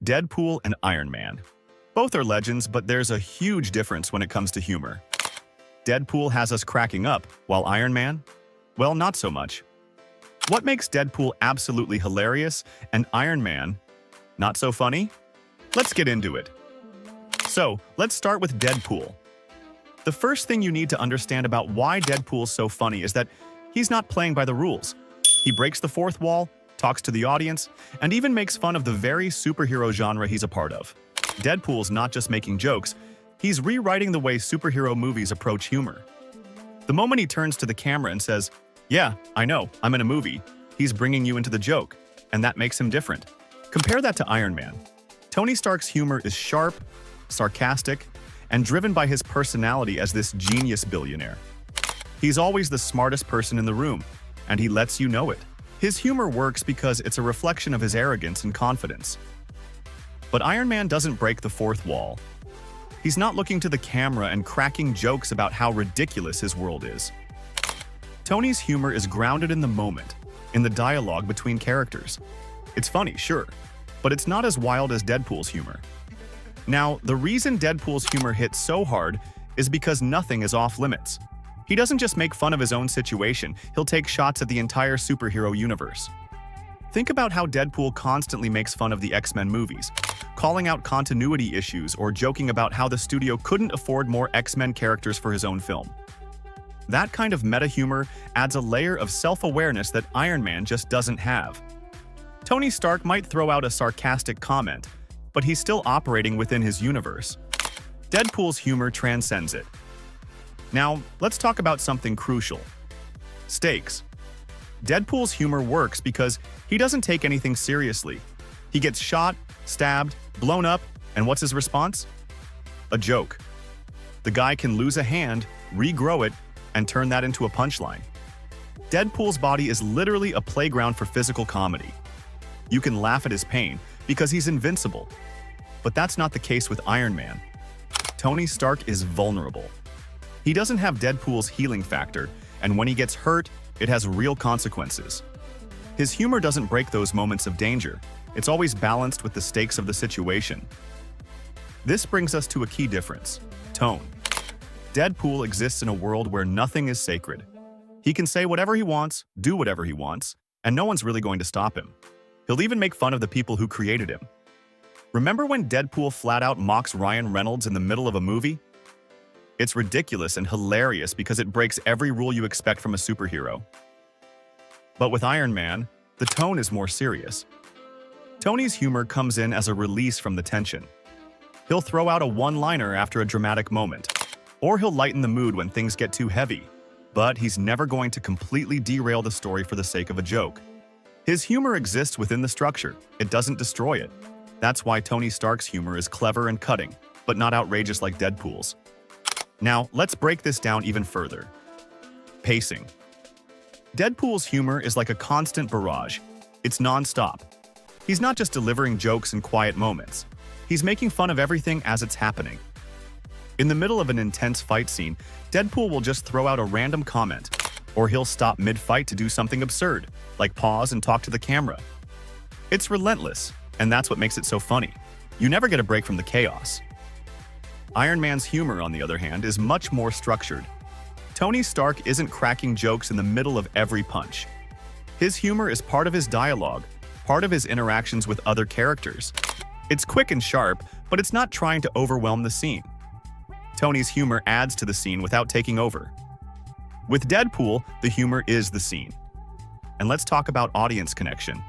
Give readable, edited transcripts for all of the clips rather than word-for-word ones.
Deadpool and Iron Man. Both are legends, but there's a huge difference when it comes to humor. Deadpool has us cracking up, while Iron Man? Well, not so much. What makes Deadpool absolutely hilarious and Iron Man not so funny? Let's get into it. So, let's start with Deadpool. The first thing you need to understand about why Deadpool's so funny is that he's not playing by the rules. He breaks the fourth wall, talks to the audience, and even makes fun of the very superhero genre he's a part of. Deadpool's not just making jokes, he's rewriting the way superhero movies approach humor. The moment he turns to the camera and says, "Yeah, I know, I'm in a movie," he's bringing you into the joke, and that makes him different. Compare that to Iron Man. Tony Stark's humor is sharp, sarcastic, and driven by his personality as this genius billionaire. He's always the smartest person in the room, and he lets you know it. His humor works because it's a reflection of his arrogance and confidence. But Iron Man doesn't break the fourth wall. He's not looking to the camera and cracking jokes about how ridiculous his world is. Tony's humor is grounded in the moment, in the dialogue between characters. It's funny, sure, but it's not as wild as Deadpool's humor. Now, the reason Deadpool's humor hits so hard is because nothing is off limits. He doesn't just make fun of his own situation, he'll take shots at the entire superhero universe. Think about how Deadpool constantly makes fun of the X-Men movies, calling out continuity issues or joking about how the studio couldn't afford more X-Men characters for his own film. That kind of meta humor adds a layer of self-awareness that Iron Man just doesn't have. Tony Stark might throw out a sarcastic comment, but he's still operating within his universe. Deadpool's humor transcends it. Now, let's talk about something crucial. Stakes. Deadpool's humor works because he doesn't take anything seriously. He gets shot, stabbed, blown up, and what's his response? A joke. The guy can lose a hand, regrow it, and turn that into a punchline. Deadpool's body is literally a playground for physical comedy. You can laugh at his pain because he's invincible. But that's not the case with Iron Man. Tony Stark is vulnerable. He doesn't have Deadpool's healing factor, and when he gets hurt, it has real consequences. His humor doesn't break those moments of danger. It's always balanced with the stakes of the situation. This brings us to a key difference: tone. Deadpool exists in a world where nothing is sacred. He can say whatever he wants, do whatever he wants, and no one's really going to stop him. He'll even make fun of the people who created him. Remember when Deadpool flat out mocks Ryan Reynolds in the middle of a movie? It's ridiculous and hilarious because it breaks every rule you expect from a superhero. But with Iron Man, the tone is more serious. Tony's humor comes in as a release from the tension. He'll throw out a one-liner after a dramatic moment, or he'll lighten the mood when things get too heavy, but he's never going to completely derail the story for the sake of a joke. His humor exists within the structure, it doesn't destroy it. That's why Tony Stark's humor is clever and cutting, but not outrageous like Deadpool's. Now, let's break this down even further. Pacing. Deadpool's humor is like a constant barrage. It's non-stop. He's not just delivering jokes in quiet moments. He's making fun of everything as it's happening. In the middle of an intense fight scene, Deadpool will just throw out a random comment, or he'll stop mid-fight to do something absurd, like pause and talk to the camera. It's relentless, and that's what makes it so funny. You never get a break from the chaos. Iron Man's humor, on the other hand, is much more structured. Tony Stark isn't cracking jokes in the middle of every punch. His humor is part of his dialogue, part of his interactions with other characters. It's quick and sharp, but it's not trying to overwhelm the scene. Tony's humor adds to the scene without taking over. With Deadpool, the humor is the scene. And let's talk about audience connection.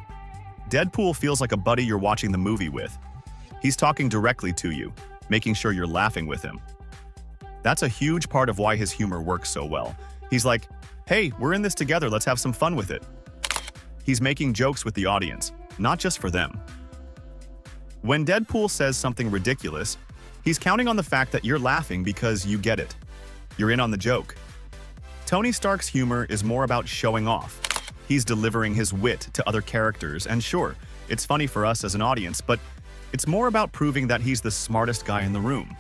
Deadpool feels like a buddy you're watching the movie with. He's talking directly to you, making sure you're laughing with him. That's a huge part of why his humor works so well. He's like, "Hey, we're in this together, let's have some fun with it." He's making jokes with the audience, not just for them. When Deadpool says something ridiculous, he's counting on the fact that you're laughing because you get it. You're in on the joke. Tony Stark's humor is more about showing off. He's delivering his wit to other characters, and sure, it's funny for us as an audience, but it's more about proving that he's the smartest guy in the room.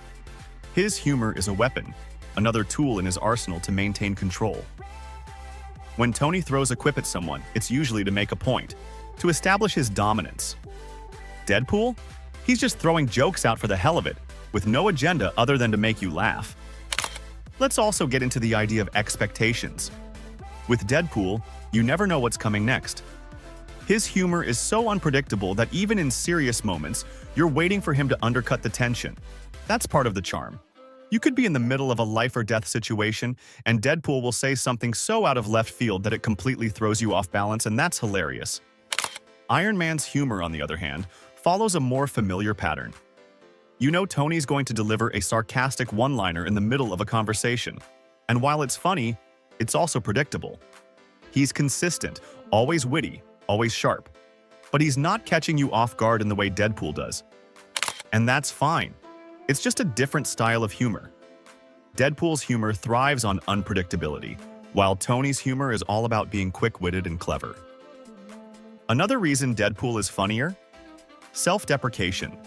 His humor is a weapon, another tool in his arsenal to maintain control. When Tony throws a quip at someone, it's usually to make a point, to establish his dominance. Deadpool? He's just throwing jokes out for the hell of it, with no agenda other than to make you laugh. Let's also get into the idea of expectations. With Deadpool, you never know what's coming next. His humor is so unpredictable that even in serious moments, you're waiting for him to undercut the tension. That's part of the charm. You could be in the middle of a life or death situation, and Deadpool will say something so out of left field that it completely throws you off balance, and that's hilarious. Iron Man's humor, on the other hand, follows a more familiar pattern. You know Tony's going to deliver a sarcastic one-liner in the middle of a conversation. And while it's funny, it's also predictable. He's consistent, always witty, always sharp. But he's not catching you off guard in the way Deadpool does. And that's fine. It's just a different style of humor. Deadpool's humor thrives on unpredictability, while Tony's humor is all about being quick-witted and clever. Another reason Deadpool is funnier? Self-deprecation.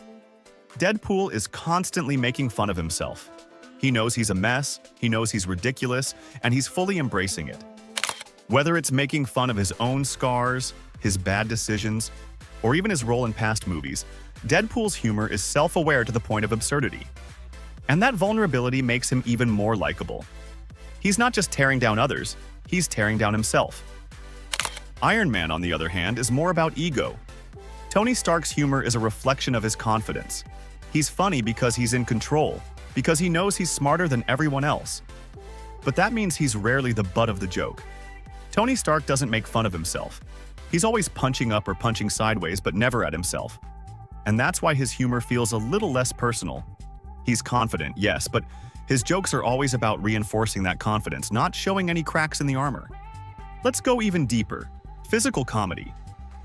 Deadpool is constantly making fun of himself. He knows he's a mess, he knows he's ridiculous, and he's fully embracing it. Whether it's making fun of his own scars, his bad decisions, or even his role in past movies, Deadpool's humor is self-aware to the point of absurdity. And that vulnerability makes him even more likable. He's not just tearing down others, he's tearing down himself. Iron Man, on the other hand, is more about ego. Tony Stark's humor is a reflection of his confidence. He's funny because he's in control, because he knows he's smarter than everyone else. But that means he's rarely the butt of the joke. Tony Stark doesn't make fun of himself. He's always punching up or punching sideways, but never at himself. And that's why his humor feels a little less personal. He's confident, yes, but his jokes are always about reinforcing that confidence, not showing any cracks in the armor. Let's go even deeper. Physical comedy.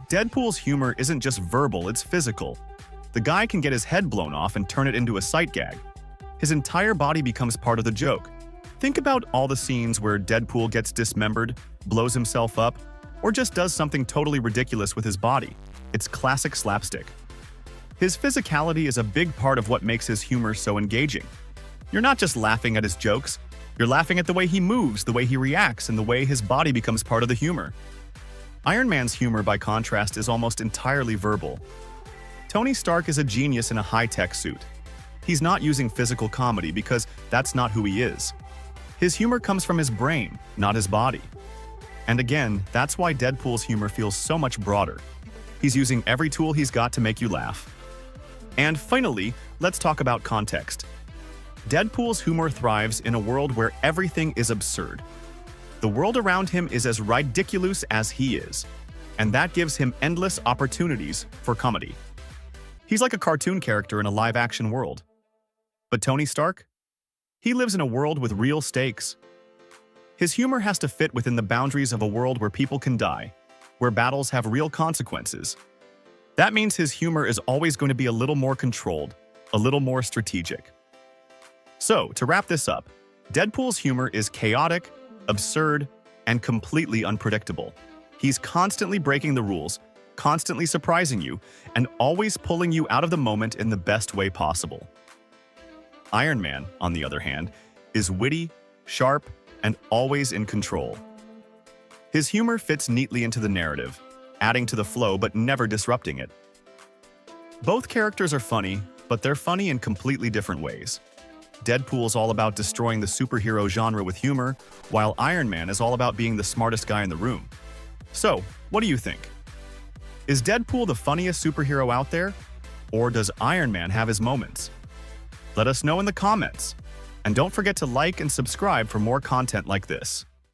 Deadpool's humor isn't just verbal, it's physical. The guy can get his head blown off and turn it into a sight gag. His entire body becomes part of the joke. Think about all the scenes where Deadpool gets dismembered, blows himself up, or just does something totally ridiculous with his body. It's classic slapstick. His physicality is a big part of what makes his humor so engaging. You're not just laughing at his jokes, you're laughing at the way he moves, the way he reacts, and the way his body becomes part of the humor. Iron Man's humor, by contrast, is almost entirely verbal. Tony Stark is a genius in a high-tech suit. He's not using physical comedy because that's not who he is. His humor comes from his brain, not his body. And again, that's why Deadpool's humor feels so much broader. He's using every tool he's got to make you laugh. And finally, let's talk about context. Deadpool's humor thrives in a world where everything is absurd. The world around him is as ridiculous as he is, and that gives him endless opportunities for comedy. He's like a cartoon character in a live-action world. But Tony Stark? He lives in a world with real stakes. His humor has to fit within the boundaries of a world where people can die, where battles have real consequences. That means his humor is always going to be a little more controlled, a little more strategic. So, to wrap this up, Deadpool's humor is chaotic, absurd, and completely unpredictable. He's constantly breaking the rules, constantly surprising you, and always pulling you out of the moment in the best way possible. Iron Man, on the other hand, is witty, sharp, and always in control. His humor fits neatly into the narrative, adding to the flow but never disrupting it. Both characters are funny, but they're funny in completely different ways. Deadpool's all about destroying the superhero genre with humor, while Iron Man is all about being the smartest guy in the room. So, what do you think? Is Deadpool the funniest superhero out there? Or does Iron Man have his moments? Let us know in the comments. And don't forget to like and subscribe for more content like this.